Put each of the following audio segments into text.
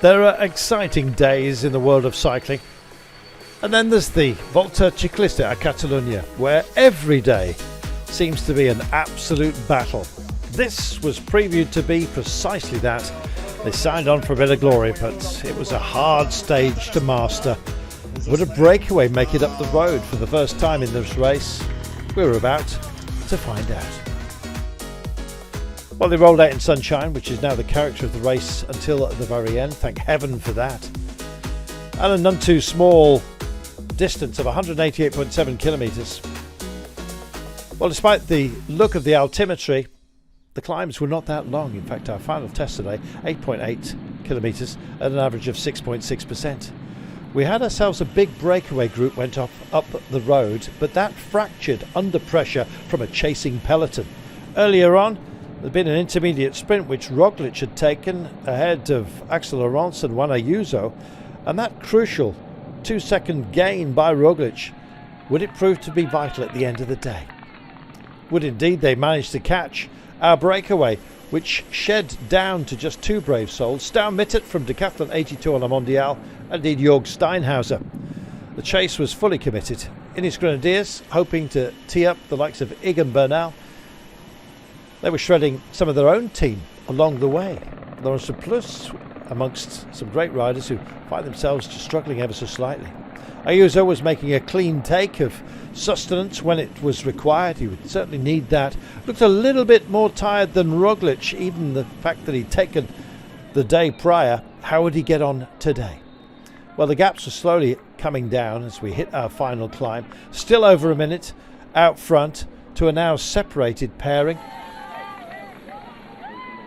There are exciting days in the world of cycling. And then there's the Volta A Catalunya, where every day seems to be an absolute battle. This was previewed to be precisely that. They signed on for a bit of glory, but it was a hard stage to master. Would a breakaway make it up the road for the first time in this race? We were about to find out. Well, they rolled out in sunshine, which is now the character of the race until the very end. Thank heaven for that. And a none too small distance of 188.7 kilometres. Well, despite the look of the altimetry, the climbs were not that long. In fact, our final test today, 8.8 kilometres at an average of 6.6%. We had ourselves a big breakaway group went up the road, but that fractured under pressure from a chasing peloton. Earlier on, there'd been an intermediate sprint which Roglic had taken ahead of Axel Laurence and Juan Ayuso, and that crucial 2-second gain by Roglic, would it prove to be vital at the end of the day? Would indeed they manage to catch our breakaway, which shed down to just two brave souls, Staun Mittet from Decathlon 82 on La Mondiale, and indeed Jörg Steinhauser. The chase was fully committed. Ineos Grenadiers hoping to tee up the likes of Egan Bernal. They were shredding some of their own team along the way. Laurens de Plus amongst some great riders who find themselves just struggling ever so slightly. Ayuso was making a clean take of sustenance when it was required. He would certainly need that. Looked a little bit more tired than Roglic, even the fact that he'd taken the day prior. How would he get on today? Well, the gaps were slowly coming down as we hit our final climb. Still over a minute out front to a now separated pairing.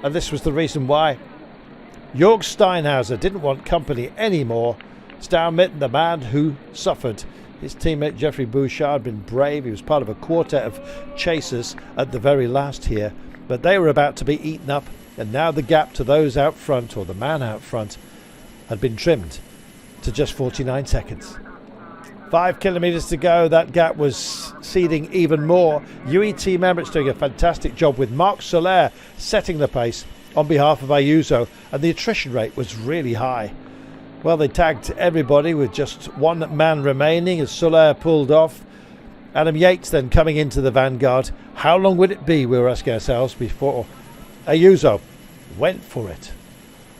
And this was the reason why Jörg Steinhauser didn't want company anymore. Staun Mittet, the man who suffered. His teammate Geoffrey Bouchard had been brave. He was part of a quartet of chasers at the very last here, but they were about to be eaten up, and now the gap to those out front, or the man out front, had been trimmed to just 49 seconds. 5 kilometres to go. That gap was ceding even more. UET Membert's doing a fantastic job with Marc Soler setting the pace on behalf of Ayuso, and the attrition rate was really high. Well, they tagged everybody with just one man remaining as Soler pulled off. Adam Yates then coming into the vanguard. How long would it be, we were asking ourselves, before Ayuso went for it?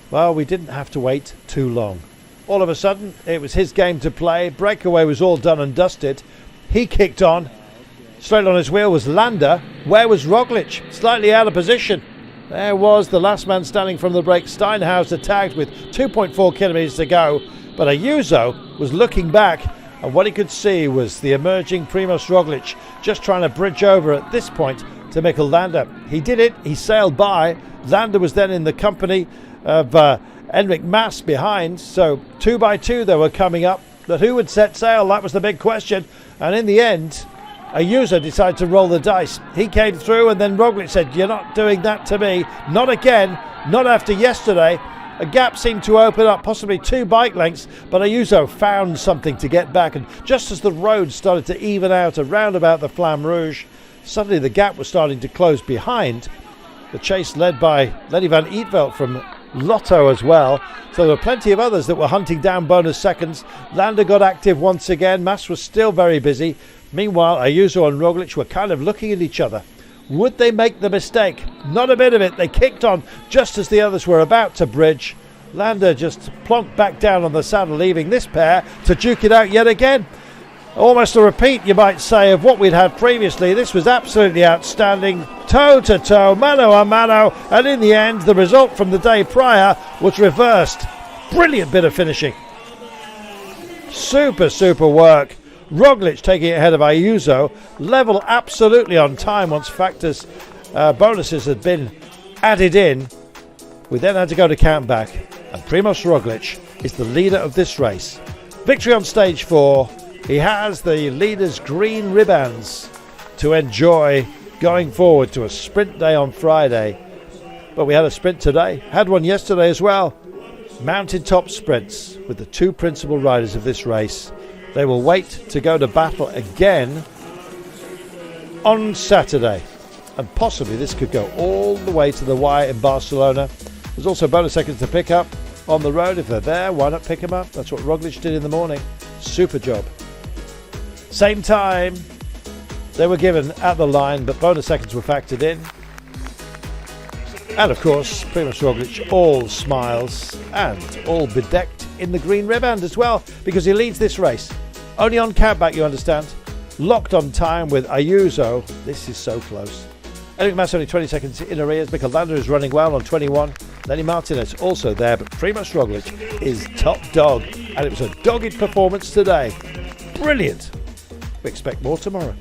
Well, we didn't have to wait too long. All of a sudden, it was his game to play. Breakaway was all done and dusted. He kicked on. Straight on his wheel was Landa. Where was Roglic? Slightly out of position. There was the last man standing from the break. Steinhauser tagged with 2.4 kilometres to go. But Ayuso was looking back, and what he could see was the emerging Primož Roglic just trying to bridge over at this point to Mikkel Landa. He did it. He sailed by. Landa was then in the company of Enric Mas behind. So 2 by 2 they were coming up. But who would set sail? That was the big question. And in the end, Ayuso decided to roll the dice. He came through, and then Roglic said, "You're not doing that to me. Not again. Not after yesterday." A gap seemed to open up, possibly 2 bike lengths, but Ayuso found something to get back. And just as the road started to even out around about the Flamme Rouge, suddenly the gap was starting to close behind. The chase led by Lenny van Eetvelt from Lotto as well. So there were plenty of others that were hunting down bonus seconds. Landa got active once again. Mas was still very busy. Meanwhile, Ayuso and Roglic were kind of looking at each other. Would they make the mistake? Not a bit of it. They kicked on just as the others were about to bridge. Landa just plonked back down on the saddle, leaving this pair to duke it out yet again. Almost a repeat, you might say, of what we'd had previously. This was absolutely outstanding. Toe to toe, mano a mano, and in the end, the result from the day prior was reversed. Brilliant bit of finishing. Super work. Roglic taking it ahead of Ayuso, level absolutely on time once factors, bonuses had been added in. We then had to go to count back, and Primož Roglic is the leader of this race. Victory on stage 4. He has the leader's green ribbons to enjoy going forward to a sprint day on Friday. But we had a sprint today, had one yesterday as well. Mountaintop sprints with the 2 principal riders of this race. They will wait to go to battle again on Saturday. And possibly this could go all the way to the wire in Barcelona. There's also bonus seconds to pick up. on the road. If they're there, why not pick them up? That's what Roglic did in the morning. Super job. Same time they were given at the line, but bonus seconds were factored in. And of course, Primož Roglic all smiles and all bedecked in the green riband as well, because he leads this race. Only on countback, you understand. Locked on time with Ayuso. This is so close. Enric Mas only 20 seconds in arrears. Mikel Landa is running well on 21. Lenny Martinez also there, but Primož Roglic is top dog. And it was a dogged performance today. Brilliant. We expect more tomorrow.